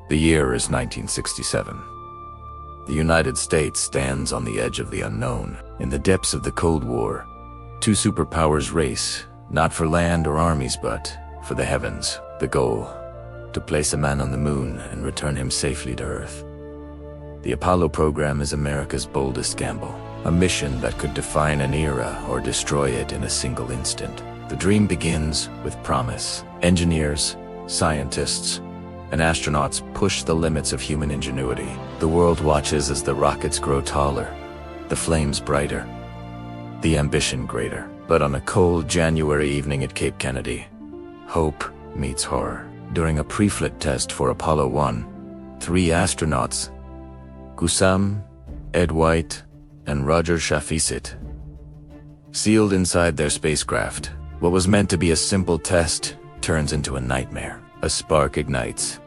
The year is 1967. The United States stands on the edge of the unknown. In the depths of the Cold War, two superpowers race, not for land or armies, but for the heavens. The goal: to place a man on the moon and return him safely to Earth. The Apollo program is America's boldest gamble, a mission that could define an era or destroy it in a single instant. The dream begins with promise. Engineers, scientists, and astronauts push the limits of human ingenuity. The world watches as the rockets grow taller, the flames brighter, the ambition greater. But on a cold January evening at Cape Kennedy, hope meets horror. During a pre-flight test for Apollo 1, 3 astronauts, Gusam, Ed White, and Roger Chaffeesit, sealed inside their spacecraft. What was meant to be a simple test turns into a nightmare. A spark ignites.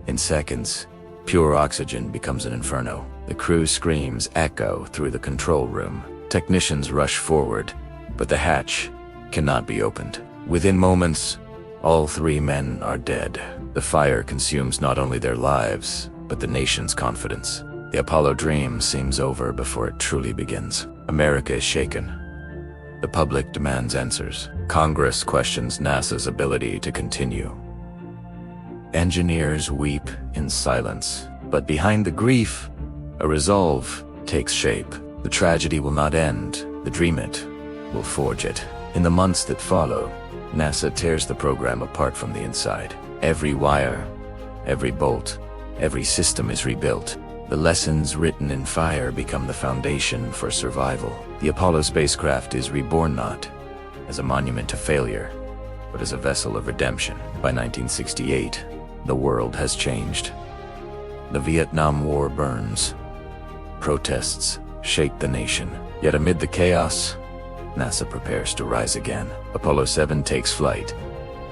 In seconds, pure oxygen becomes an inferno. The crew's screams echo through the control room. Technicians rush forward, but the hatch cannot be opened. Within moments, all 3 men are dead. The fire consumes not only their lives, but the nation's confidence. The Apollo dream seems over before it truly begins. America is shaken. The public demands answers. Congress questions NASA's ability to continue. Engineers weep in silence. But behind the grief, a resolve takes shape. The tragedy will not end. The dream it will forge it. In the months that follow, NASA tears the program apart from the inside. Every wire, every bolt, every system is rebuilt. The lessons written in fire become the foundation for survival. The Apollo spacecraft is reborn not as a monument to failure, but as a vessel of redemption. By 1968, the world has changed. The Vietnam War burns. Protests shake the nation. Yet amid the chaos, NASA prepares to rise again. Apollo 7 takes flight,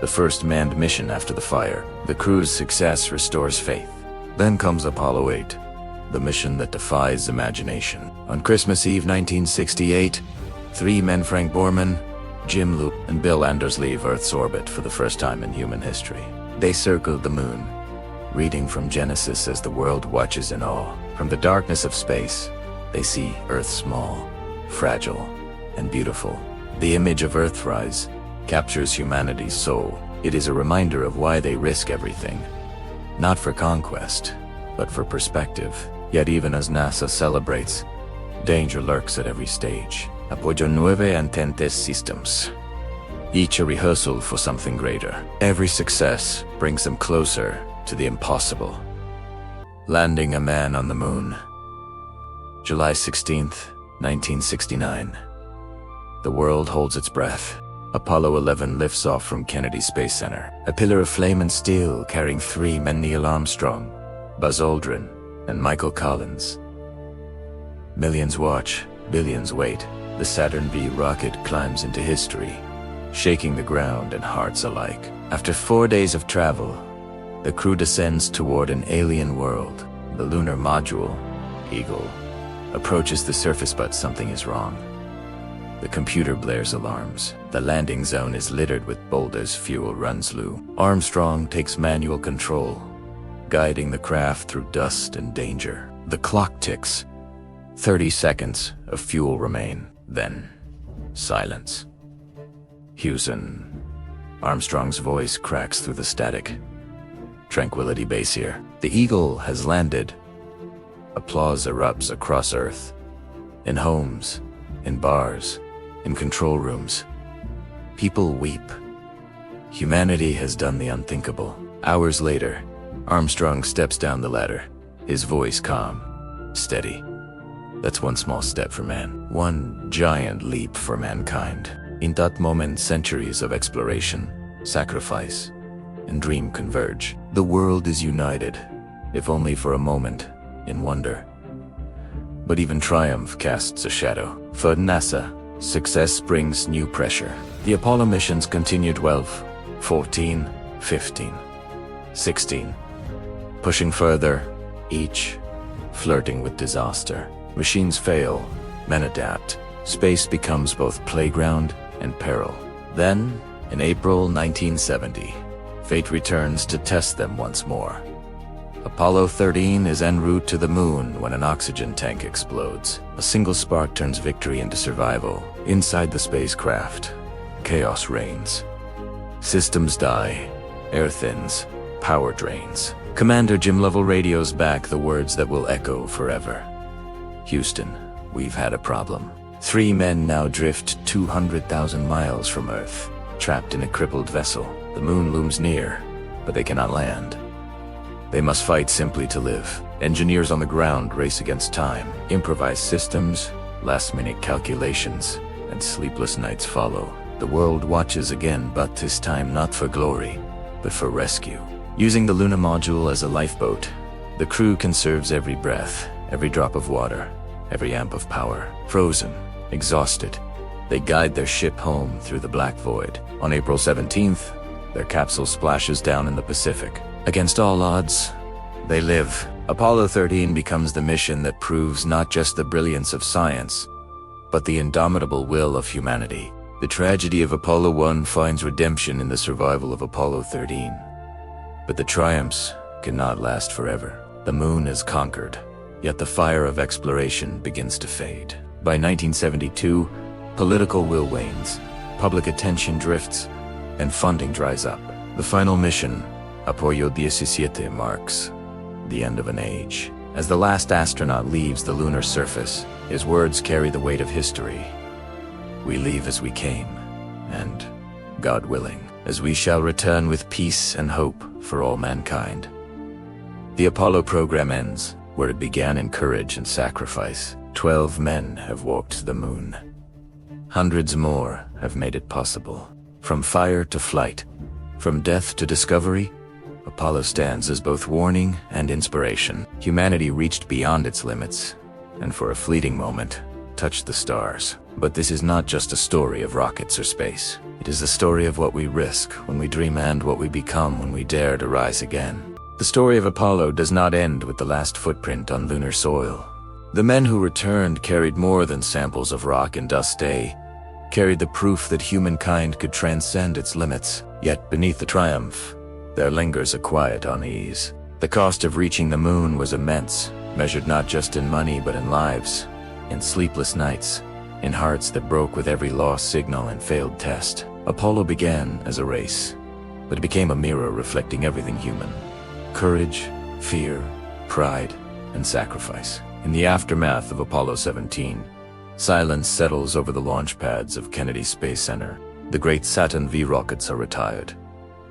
the first manned mission after the fire. The crew's success restores faith. Then comes Apollo 8, the mission that defies imagination. On Christmas Eve 1968, 3 men, Frank Borman, Jim Loop, and Bill Anders, leave Earth's orbit for the first time in human history. They circled the moon, reading from Genesis as the world watches in awe. From the darkness of space, they see Earth small, fragile, and beautiful. The image of Earthrise captures humanity's soul. It is a reminder of why they risk everything. Not for conquest, but for perspective. Yet even as NASA celebrates, danger lurks at every stage. Apoyo 9 Antentes systems. Each a rehearsal for something greater. Every success brings them closer to the impossible. Landing a man on the moon. July 16th, 1969. The world holds its breath. Apollo 11 lifts off from Kennedy Space Center. A pillar of flame and steel carrying 3 men: Neil Armstrong, Buzz Aldrin, and Michael Collins. Millions watch, billions wait. The Saturn V rocket climbs into history, shaking the ground and hearts alike. After 4 days of travel, the crew descends toward an alien world. The lunar module, Eagle, approaches the surface, but something is wrong. The computer blares alarms. The landing zone is littered with boulders, fuel runs low. Armstrong takes manual control, guiding the craft through dust and danger. The clock ticks. 30 seconds of fuel remain. Then, silence. Houston. Armstrong's voice cracks through the static. Tranquility Base here. The Eagle has landed. Applause erupts across Earth. In homes, in bars, in control rooms. People weep. Humanity has done the unthinkable. Hours later, Armstrong steps down the ladder, his voice calm, steady. That's one small step for man, one giant leap for mankind. In that moment, centuries of exploration, sacrifice, and dream converge. The world is united, if only for a moment, in wonder. But even triumph casts a shadow. For NASA, success brings new pressure. The Apollo missions continue 12, 14, 15, 16. Pushing further, each flirting with disaster. Machines fail, men adapt. Space becomes both playground and peril. Then, in April 1970, fate returns to test them once more. Apollo 13 is en route to the moon when an oxygen tank explodes. A single spark turns victory into survival. Inside the spacecraft, chaos reigns. Systems die, air thins, power drains. Commander Jim Lovell radios back the words that will echo forever. Houston, we've had a problem. 3 men now drift 200,000 miles from Earth, trapped in a crippled vessel. The moon looms near, but they cannot land. They must fight simply to live. Engineers on the ground race against time. Improvised systems, last-minute calculations, and sleepless nights follow. The world watches again, but this time not for glory, but for rescue. Using the Lunar module as a lifeboat, the crew conserves every breath, every drop of water, every amp of power. Frozen, exhausted, they guide their ship home through the black void. On April 17th, their capsule splashes down in the Pacific. Against all odds, they live. Apollo 13 becomes the mission that proves not just the brilliance of science, but the indomitable will of humanity. The tragedy of Apollo 1 finds redemption in the survival of Apollo 13. But the triumphs cannot last forever. The moon is conquered, yet the fire of exploration begins to fade. By 1972, political will wanes, public attention drifts, and funding dries up. The final mission, Apollo 17, marks the end of an age. As the last astronaut leaves the lunar surface, his words carry the weight of history. We leave as we came, and, God willing, as we shall return with peace and hope for all mankind. The Apollo program ends where it began, in courage and sacrifice. 12 men have walked the moon. Hundreds more have made it possible. From fire to flight, from death to discovery, Apollo stands as both warning and inspiration. Humanity reached beyond its limits, and for a fleeting moment, touched the stars. But this is not just a story of rockets or space. It is the story of what we risk when we dream and what we become when we dare to rise again. The story of Apollo does not end with the last footprint on lunar soil. The men who returned carried more than samples of rock and dust. They carried the proof that humankind could transcend its limits. Yet beneath the triumph, there lingers a quiet unease. The cost of reaching the moon was immense, measured not just in money but in lives, in sleepless nights, in hearts that broke with every lost signal and failed test. Apollo began as a race, but it became a mirror reflecting everything human: courage, fear, pride, and sacrifice. In the aftermath of Apollo 17, silence settles over the launch pads of Kennedy Space Center. The great Saturn V rockets are retired,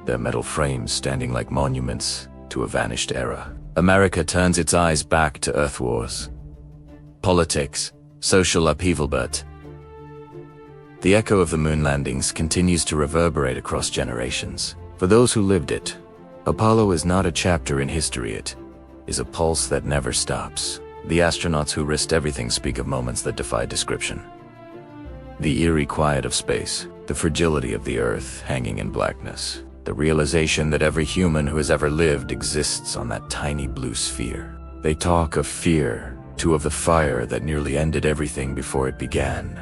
their metal frames standing like monuments to a vanished era. America turns its eyes back to Earth wars, politics, social upheaval, but the echo of the moon landings continues to reverberate across generations. For those who lived it, Apollo is not a chapter in history, it is a pulse that never stops. The astronauts who risked everything speak of moments that defy description. The eerie quiet of space, the fragility of the Earth hanging in blackness, the realization that every human who has ever lived exists on that tiny blue sphere. They talk of fear, too, of the fire that nearly ended everything before it began,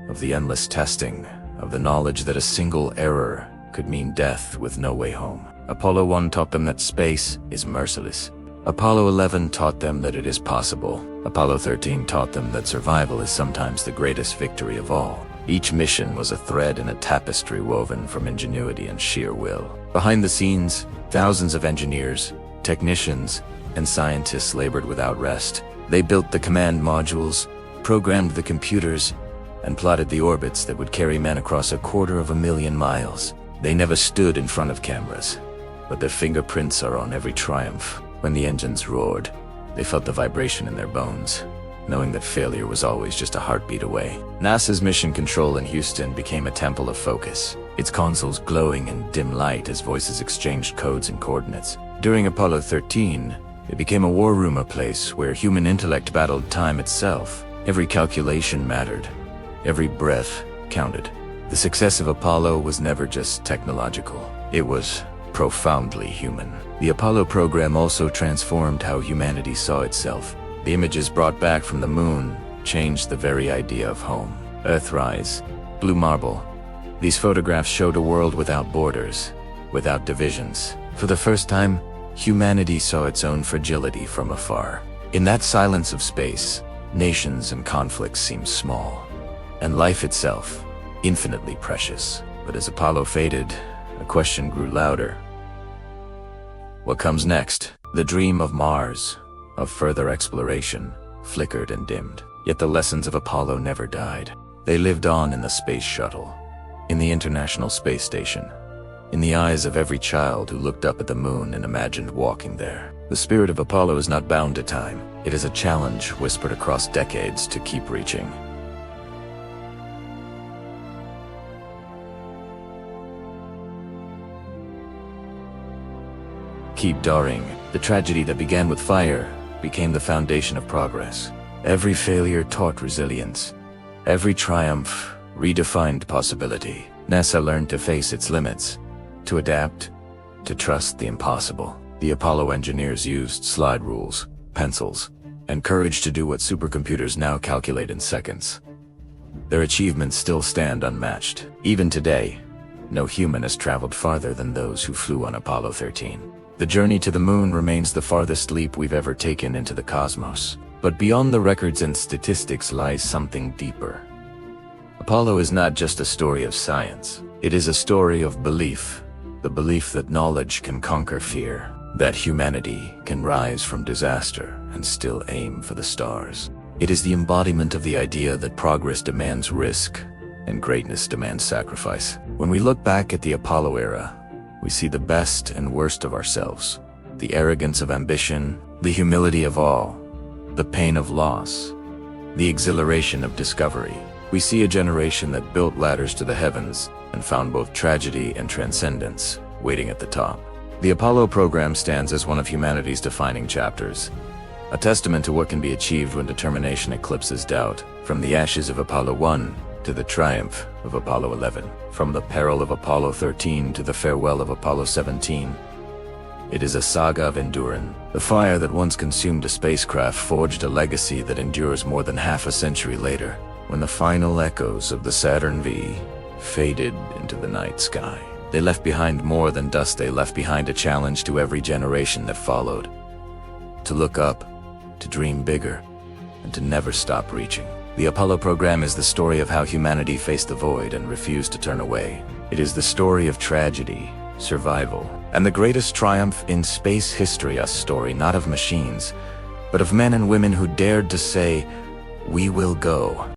of the endless testing, of the knowledge that a single error could mean death with no way home. Apollo 1 taught them that space is merciless. Apollo 11 taught them that it is possible. Apollo 13 taught them that survival is sometimes the greatest victory of all. Each mission was a thread in a tapestry woven from ingenuity and sheer will. Behind the scenes, thousands of engineers, technicians, and scientists labored without rest. They built the command modules, programmed the computers, and plotted the orbits that would carry men across 250,000 miles. They never stood in front of cameras, but their fingerprints are on every triumph. When the engines roared, they felt the vibration in their bones, knowing that failure was always just a heartbeat away. NASA's mission control in Houston became a temple of focus, its consoles glowing in dim light as voices exchanged codes and coordinates. During Apollo 13, it became a war room, a place where human intellect battled time itself. Every calculation mattered, every breath counted. The success of Apollo was never just technological, it was profoundly human. The Apollo program also transformed how humanity saw itself. The images brought back from the moon changed the very idea of home. Earthrise, blue marble. These photographs showed a world without borders, without divisions. For the first time, humanity saw its own fragility from afar. In that silence of space, nations and conflicts seemed small, and life itself infinitely precious. But as Apollo faded, a question grew louder. What comes next? The dream of Mars, of further exploration, flickered and dimmed. Yet the lessons of Apollo never died. They lived on in the space shuttle, in the International Space Station, in the eyes of every child who looked up at the moon and imagined walking there. The spirit of Apollo is not bound to time. It is a challenge whispered across decades to keep reaching. Keep daring. The tragedy that began with fire became the foundation of progress. Every failure taught resilience. Every triumph redefined possibility. NASA learned to face its limits, to adapt, to trust the impossible. The Apollo engineers used slide rules, pencils, and courage to do what supercomputers now calculate in seconds. Their achievements still stand unmatched. Even today, no human has traveled farther than those who flew on Apollo 13. The journey to the moon remains the farthest leap we've ever taken into the cosmos. But beyond the records and statistics lies something deeper. Apollo is not just a story of science. It is a story of belief. The belief that knowledge can conquer fear, that humanity can rise from disaster and still aim for the stars. It is the embodiment of the idea that progress demands risk and greatness demands sacrifice. When we look back at the Apollo era, we see the best and worst of ourselves, the arrogance of ambition, the humility of awe, the pain of loss, the exhilaration of discovery. We see a generation that built ladders to the heavens and found both tragedy and transcendence waiting at the top. The Apollo program stands as one of humanity's defining chapters, a testament to what can be achieved when determination eclipses doubt. From the ashes of Apollo 1 to the triumph of Apollo 11, from the peril of Apollo 13 to the farewell of Apollo 17, it is a saga of endurance. The fire that once consumed a spacecraft forged a legacy that endures more than half a century later. When the final echoes of the Saturn V faded into the night sky, they left behind more than dust. They left behind a challenge to every generation that followed. To look up, to dream bigger, and to never stop reaching. The Apollo program is the story of how humanity faced the void and refused to turn away. It is the story of tragedy, survival, and the greatest triumph in space history. A story not of machines, but of men and women who dared to say, "We will go."